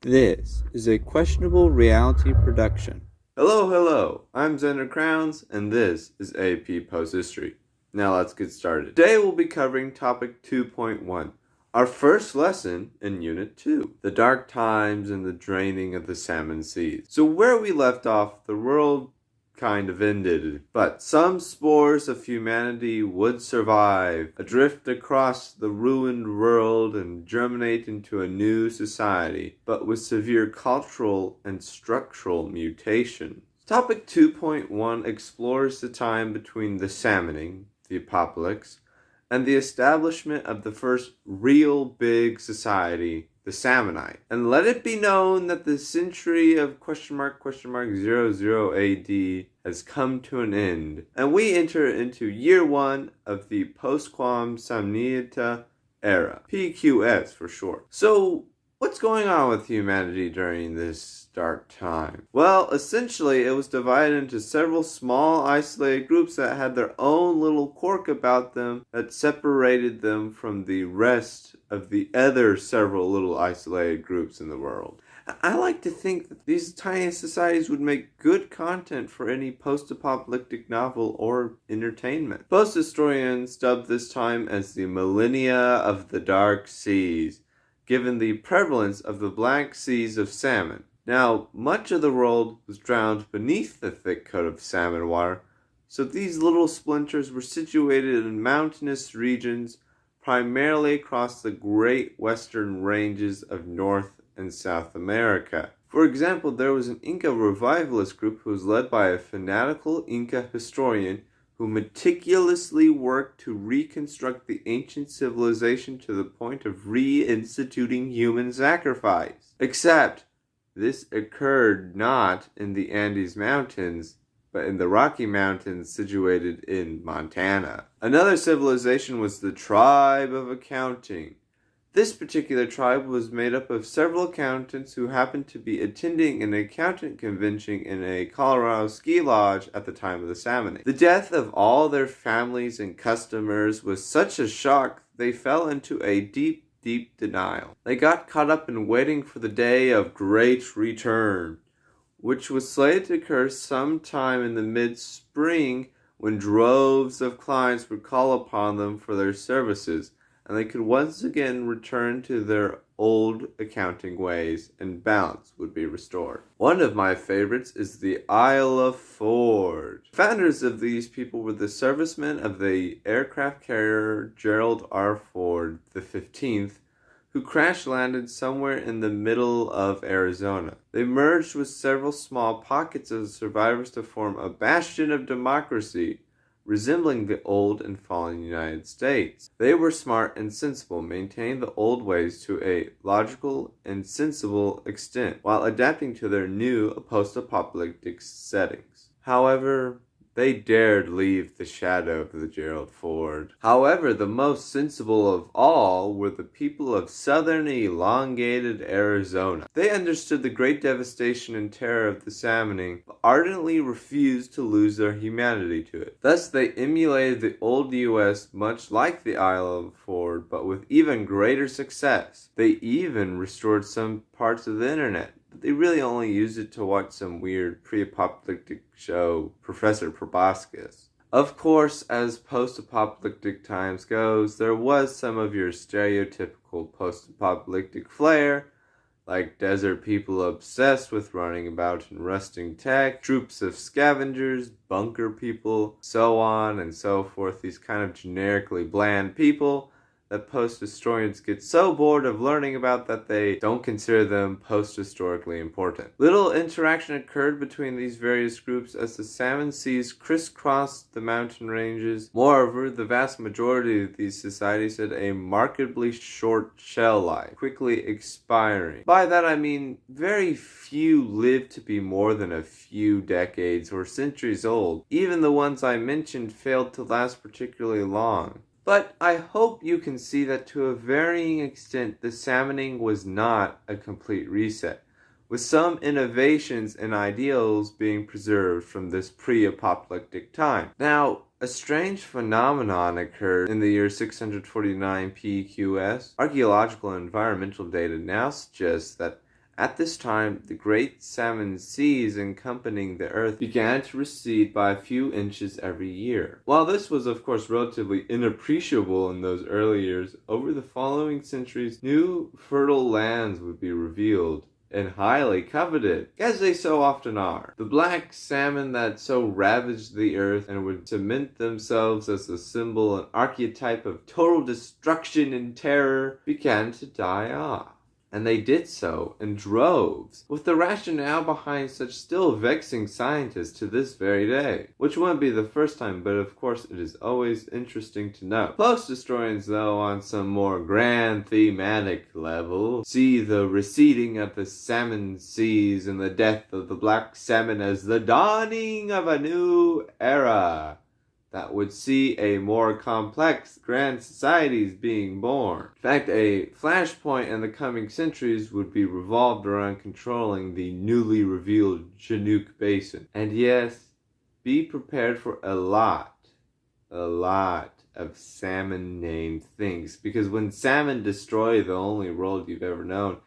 This is a questionable reality production. Hello, I'm Xander Crowns, and this is AP Post History. Now let's get started. Today we'll be covering topic 2.1, our first lesson in Unit 2, the dark times and the draining of the salmon seas. So where we left off, the world kind of ended, but some spores of humanity would survive, adrift across the ruined world and germinate into a new society, but with severe cultural and structural mutation. Topic 2.1 explores the time between the salmoning, the apocalypse, and the establishment of the first real big society, the Salmonite. And let it be known that the century of $00 AD has come to an end, and we enter into year 1 of the Postquam Samnita era, PQS for short. So, what's going on with humanity during this dark time? Well, essentially, it was divided into several small isolated groups that had their own little quirk about them that separated them from the rest of the other several little isolated groups in the world. I like to think that these tiny societies would make good content for any post-apocalyptic novel or entertainment. Post-historians dubbed this time as the Millennia of the Dark Seas, given the prevalence of the black seas of salmon. Now, much of the world was drowned beneath the thick coat of salmon water, so these little splinters were situated in mountainous regions, primarily across the great western ranges of North and South America. For example, there was an Inca revivalist group who was led by a fanatical Inca historian who meticulously worked to reconstruct the ancient civilization to the point of reinstituting human sacrifice. Except, this occurred not in the Andes Mountains, but in the Rocky Mountains situated in Montana. Another civilization was the Tribe of Accounting. This particular tribe was made up of several accountants who happened to be attending an accountant convention in a Colorado ski lodge at the time of the salmoning. The death of all their families and customers was such a shock they fell into a deep denial. They got caught up in waiting for the day of great return, which was slated to occur sometime in the mid-spring when droves of clients would call upon them for their services, and they could once again return to their old accounting ways, and balance would be restored. One of my favorites is the Isle of Ford. Founders of these people were the servicemen of the aircraft carrier Gerald R. Ford the 15th, who crash-landed somewhere in the middle of Arizona. They merged with several small pockets of survivors to form a bastion of democracy, resembling the old and fallen United States. They were smart and sensible, maintained the old ways to a logical and sensible extent, while adapting to their new post-apocalyptic settings. However, they dared leave the shadow of the Gerald Ford. However, the most sensible of all were the people of southern elongated Arizona. They understood the great devastation and terror of the salmoning, but ardently refused to lose their humanity to it. Thus, they emulated the old U.S. much like the Isle of Ford, but with even greater success. They even restored some parts of the internet. But they really only used it to watch some weird pre-apocalyptic show, Professor Proboscis. Of course, as post-apocalyptic times goes, there was some of your stereotypical post-apocalyptic flair, like desert people obsessed with running about in rusting tech, troops of scavengers, bunker people, so on and so forth, these kind of generically bland people that post-historians get so bored of learning about that they don't consider them post-historically important. Little interaction occurred between these various groups as the salmon seas crisscrossed the mountain ranges. Moreover, the vast majority of these societies had a markedly short shell life, quickly expiring. By that I mean very few lived to be more than a few decades or centuries old. Even the ones I mentioned failed to last particularly long. But I hope you can see that to a varying extent the salmoning was not a complete reset, with some innovations and ideals being preserved from this pre-apocalyptic time. Now, a strange phenomenon occurred in the year 649 PQS. Archaeological and environmental data now suggests that At this time, the great salmon seas encompassing the earth began to recede by a few inches every year. While this was of course relatively inappreciable in those early years, over the following centuries, new fertile lands would be revealed and highly coveted, as they so often are. The black salmon that so ravaged the earth and would cement themselves as a symbol and archetype of total destruction and terror began to die off. And they did so in droves, with the rationale behind such still vexing scientists to this very day. Which wouldn't be the first time, but of course it is always interesting to know. Post historians, though, on some more grand thematic level, see the receding of the salmon seas and the death of the black salmon as the dawning of a new era that would see a more complex grand societies being born. In fact, a flashpoint in the coming centuries would be revolved around controlling the newly revealed Chinook Basin. And yes, be prepared for a lot of salmon-named things, because when salmon destroy the only world you've ever known,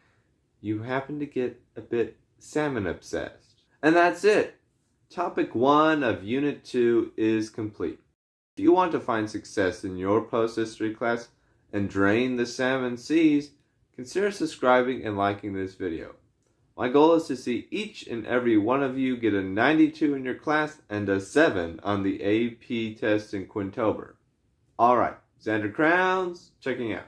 you happen to get a bit salmon-obsessed. And that's it. Topic 1 of Unit 2 is complete. If you want to find success in your post-history class and drain the salmon seas, consider subscribing and liking this video. My goal is to see each and every one of you get a 92 in your class and a 7 on the AP test in Quintober. Alright, Xander Crowns, checking out.